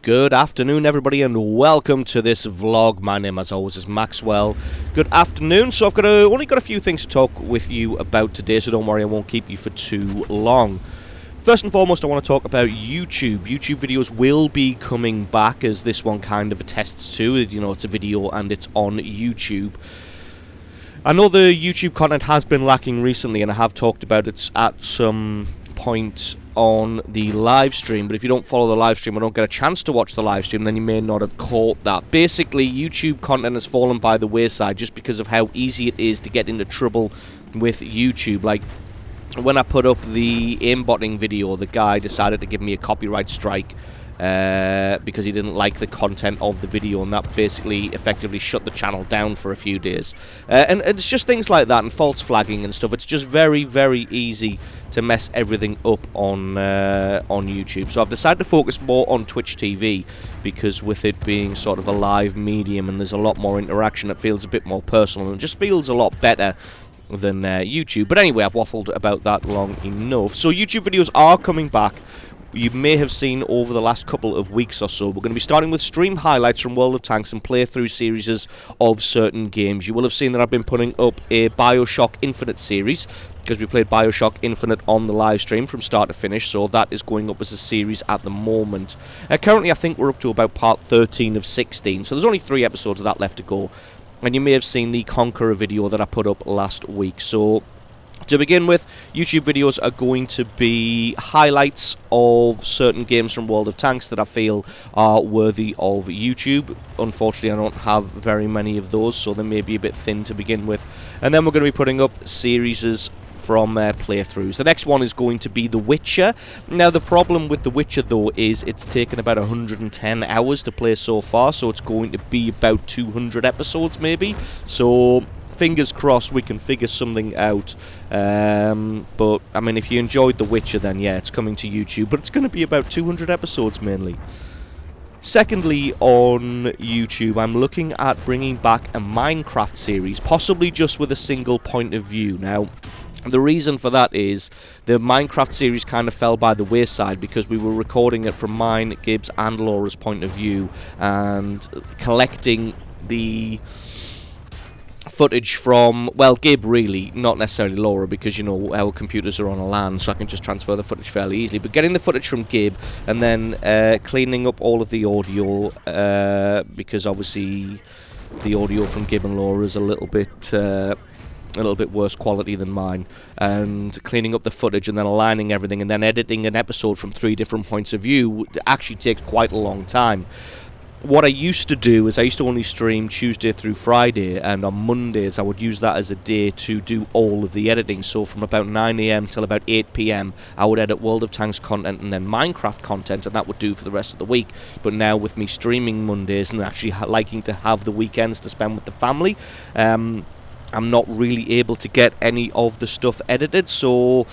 Good afternoon, everybody, and welcome to this vlog. My name, as always, is Maxwell. Good afternoon. So I've only got a few things to talk with you about today, so don't worry, I won't keep you for too long. First and foremost, I want to talk about YouTube. YouTube videos will be coming back, as this one kind of attests to. You know, it's a video and it's on YouTube. I know the YouTube content has been lacking recently, and I have talked about it at some point on the live stream, but if you don't follow the live stream or don't get a chance to watch the live stream, then you may not have caught that. Basically, YouTube content has fallen by the wayside just because of how easy it is to get into trouble with YouTube. Like, when I put up the aimbotting video, the guy decided to give me a copyright strike because he didn't like the content of the video, and that basically effectively shut the channel down for a few days. And it's just things like that and false flagging and stuff. It's just very, very easy to mess everything up on YouTube. So I've decided to focus more on Twitch TV, because with it being sort of a live medium and there's a lot more interaction, it feels a bit more personal and it just feels a lot better than YouTube. But anyway, I've waffled about that long enough. So YouTube videos are coming back. You may have seen over the last couple of weeks or so, we're going to be starting with stream highlights from World of Tanks and playthrough series of certain games. You will have seen that I've been putting up a BioShock Infinite series, because we played BioShock Infinite on the live stream from start to finish, so that is going up as a series at the moment. Currently, I think we're up to about part 13 of 16, so there's only 3 episodes of that left to go. And you may have seen the Conqueror video that I put up last week. So to begin with, YouTube videos are going to be highlights of certain games from World of Tanks that I feel are worthy of YouTube. Unfortunately, I don't have very many of those, so they may be a bit thin to begin with. And then we're going to be putting up series from playthroughs. The next one is going to be The Witcher. Now, the problem with The Witcher, though, is it's taken about 110 hours to play so far, so it's going to be about 200 episodes, maybe. So fingers crossed we can figure something out. But, I mean, if you enjoyed The Witcher, then yeah, it's coming to YouTube, but it's going to be about 200 episodes, mainly. Secondly, on YouTube, I'm looking at bringing back a Minecraft series, possibly just with a single point of view. Now, the reason for that is the Minecraft series kind of fell by the wayside because we were recording it from mine, Gibbs, and Laura's point of view, and collecting the footage from, well, Gib really, not necessarily Laura, because, you know, our computers are on a LAN, so I can just transfer the footage fairly easily, but getting the footage from Gib and then cleaning up all of the audio, because obviously the audio from Gib and Laura is a little bit worse quality than mine, and cleaning up the footage and then aligning everything and then editing an episode from 3 different points of view actually takes quite a long time. What I used to do is I used to only stream Tuesday through Friday, and on Mondays I would use that as a day to do all of the editing. So from about 9 AM till about 8 PM I would edit World of Tanks content and then Minecraft content, and that would do for the rest of the week. But now with me streaming Mondays and actually liking to have the weekends to spend with the family, I'm not really able to get any of the stuff edited. So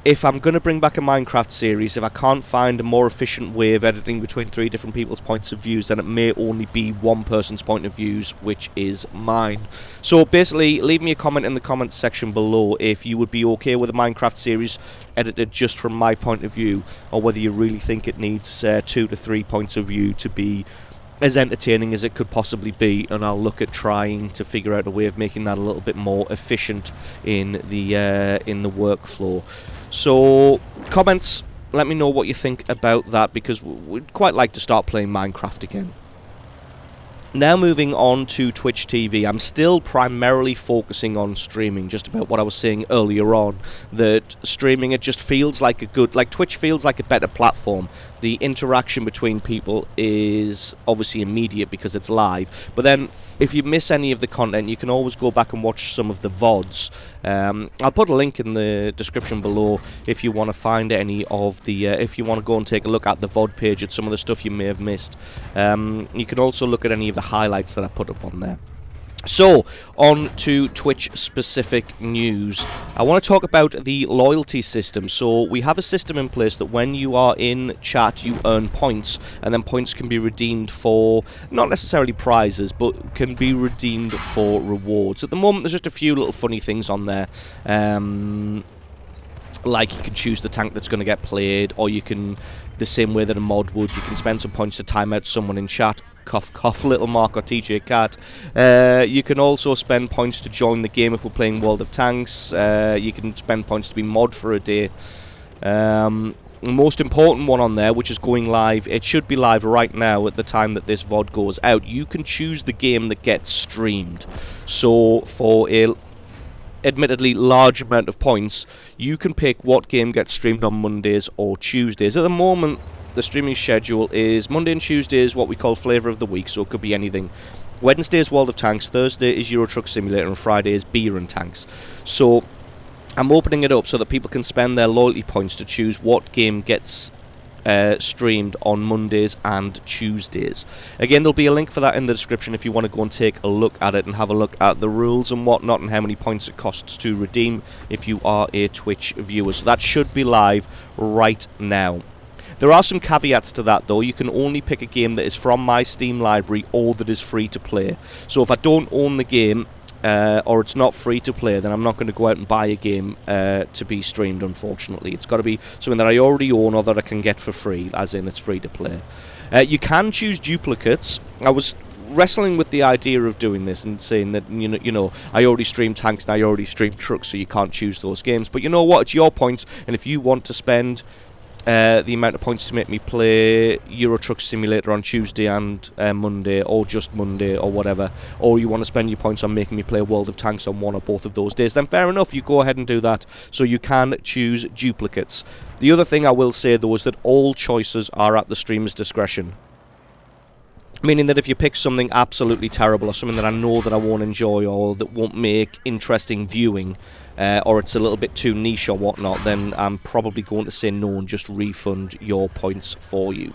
if I'm going to bring back a Minecraft series, if I can't find a more efficient way of editing between 3 different people's points of views, then it may only be one person's point of views, which is mine. So basically, leave me a comment in the comments section below if you would be okay with a Minecraft series edited just from my point of view, or whether you really think it needs 2 to 3 points of view to be as entertaining as it could possibly be, and I'll look at trying to figure out a way of making that a little bit more efficient in the workflow. So comments, let me know what you think about that, because we'd quite like to start playing Minecraft again. Now moving on to Twitch TV, I'm still primarily focusing on streaming, just about what I was saying earlier on, that streaming, it just feels like Twitch feels like a better platform. The interaction between people is obviously immediate because it's live, but then if you miss any of the content, you can always go back and watch some of the VODs. I'll put a link in the description below if you want to find any of the, if you want to go and take a look at the VOD page at some of the stuff you may have missed. You can also look at any of the highlights that I put up on there. So, on to Twitch-specific news. I want to talk about the loyalty system. So, we have a system in place that when you are in chat, you earn points, and then points can be redeemed for, not necessarily prizes, but can be redeemed for rewards. At the moment, there's just a few little funny things on there. Like, you can choose the tank that's going to get played, or you can, the same way that a mod would, you can spend some points to time out someone in chat. Cough, cough, little Mark or TJ Cat. You can also spend points to join the game if we're playing World of Tanks. You can spend points to be mod for a day. The most important one on there, which is going live, it should be live right now at the time that this VOD goes out. You can choose the game that gets streamed. So for a admittedly large amount of points, you can pick what game gets streamed on Mondays or Tuesdays. At the moment, the streaming schedule is Monday and Tuesday is what we call Flavour of the Week, so it could be anything. Wednesday is World of Tanks, Thursday is Euro Truck Simulator, and Friday is Beer and Tanks. So I'm opening it up so that people can spend their loyalty points to choose what game gets streamed on Mondays and Tuesdays. Again, there'll be a link for that in the description if you want to go and take a look at it and have a look at the rules and whatnot and how many points it costs to redeem if you are a Twitch viewer. So that should be live right now. There are some caveats to that though. You can only pick a game that is from my Steam library or that is free to play. So if I don't own the game, or it's not free to play, then I'm not going to go out and buy a game to be streamed, unfortunately. It's got to be something that I already own or that I can get for free, as in it's free to play. You can choose duplicates. I was wrestling with the idea of doing this and saying that, you know, I already stream tanks and I already stream trucks, so you can't choose those games. But you know what? It's your points, and if you want to spend the amount of points to make me play Euro Truck Simulator on Tuesday and Monday, or just Monday, or whatever, or you want to spend your points on making me play World of Tanks on one or both of those days, then fair enough, you go ahead and do that. So you can choose duplicates. The other thing I will say though is that all choices are at the streamer's discretion. Meaning that if you pick something absolutely terrible, or something that I know that I won't enjoy, or that won't make interesting viewing, or it's a little bit too niche or whatnot, then I'm probably going to say no and just refund your points for you.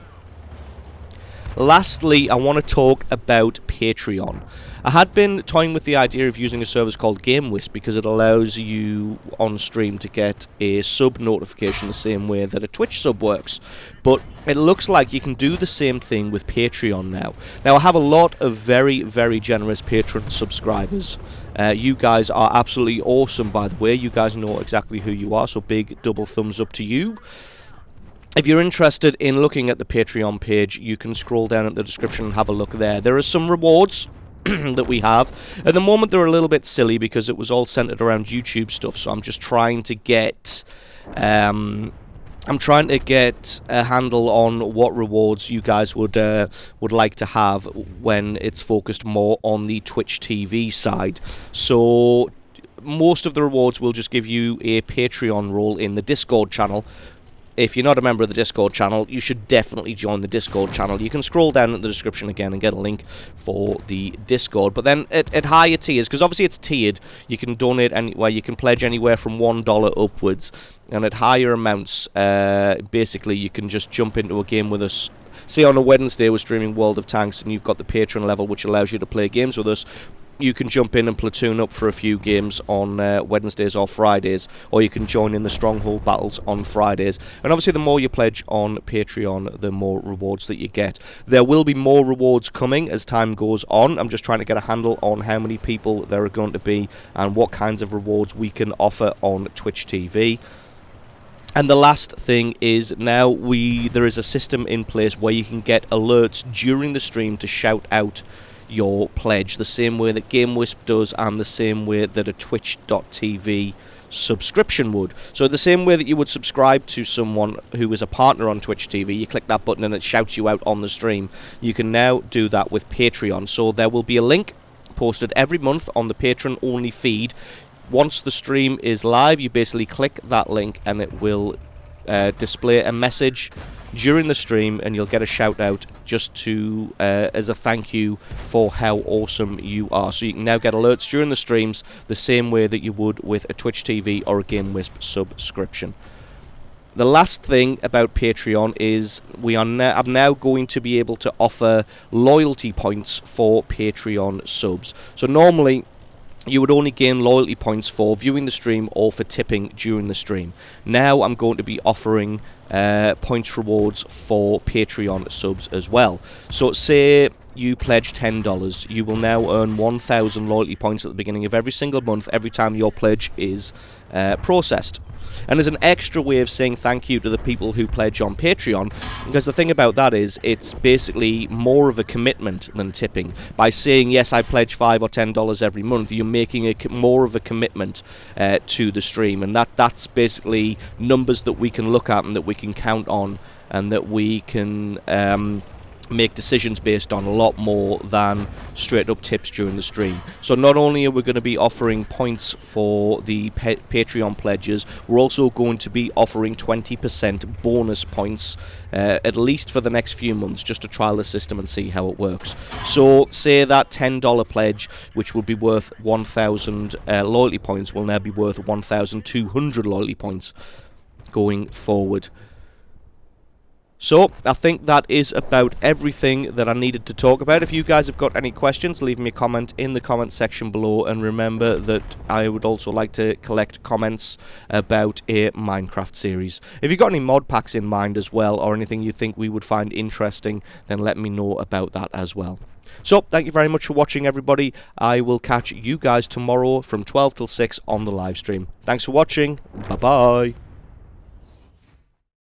Lastly, I want to talk about Patreon. I had been toying with the idea of using a service called GameWisp because it allows you on stream to get a sub notification the same way that a Twitch sub works. But it looks like you can do the same thing with Patreon now. Now, I have a lot of very, very generous Patreon subscribers. You guys are absolutely awesome, by the way. You guys know exactly who you are, so big double thumbs up to you. If you're interested in looking at the Patreon page, you can scroll down at the description and have a look there. There are some rewards that we have. At the moment, they're a little bit silly because it was all centered around YouTube stuff, so I'm just trying to get a handle on what rewards you guys would like to have when it's focused more on the Twitch TV side. So most of the rewards will just give you a Patreon role in the Discord channel. If you're not a member of the Discord channel, you should definitely join the Discord channel. You can scroll down in the description again and get a link for the Discord. But then at higher tiers, because obviously it's tiered, you can donate anywhere, you can pledge anywhere from $1 upwards. And at higher amounts, basically you can just jump into a game with us. Say on a Wednesday we're streaming World of Tanks and you've got the Patreon level which allows you to play games with us. You can jump in and platoon up for a few games on Wednesdays or Fridays, or you can join in the Stronghold battles on Fridays. And obviously the more you pledge on Patreon, the more rewards that you get. There will be more rewards coming as time goes on. I'm just trying to get a handle on how many people there are going to be and what kinds of rewards we can offer on Twitch TV. And the last thing is now there is a system in place where you can get alerts during the stream to shout out your pledge, the same way that GameWisp does and the same way that a Twitch.tv subscription would. So the same way that you would subscribe to someone who is a partner on Twitch TV, you click that button and it shouts you out on the stream. You can now do that with Patreon. So there will be a link posted every month on the Patreon only feed. Once the stream is live, you basically click that link and it will display a message during the stream, and you'll get a shout out just to as a thank you for how awesome you are. So you can now get alerts during the streams the same way that you would with a Twitch TV or a GameWisp subscription. The last thing about Patreon is I'm now going to be able to offer loyalty points for Patreon subs. So normally you would only gain loyalty points for viewing the stream or for tipping during the stream. Now I'm going to be offering points rewards for Patreon subs as well. So say you pledge $10, you will now earn 1,000 loyalty points at the beginning of every single month every time your pledge is processed. And there's an extra way of saying thank you to the people who pledge on Patreon, because the thing about that is it's basically more of a commitment than tipping. By saying, yes, I pledge $5 or $10 every month, you're making more of a commitment to the stream, and that's basically numbers that we can look at and that we can count on, and that we can make decisions based on a lot more than straight up tips during the stream. So not only are we going to be offering points for the Patreon pledges, we're also going to be offering 20% bonus points at least for the next few months, just to trial the system and see how it works. So say that $10 pledge, which would be worth 1,000 loyalty points, will now be worth 1,200 loyalty points going forward. So, I think that is about everything that I needed to talk about. If you guys have got any questions, leave me a comment in the comment section below, and remember that I would also like to collect comments about a Minecraft series. If you've got any mod packs in mind as well, or anything you think we would find interesting, then let me know about that as well. So, thank you very much for watching, everybody. I will catch you guys tomorrow from 12 till 6 on the live stream. Thanks for watching. Bye-bye.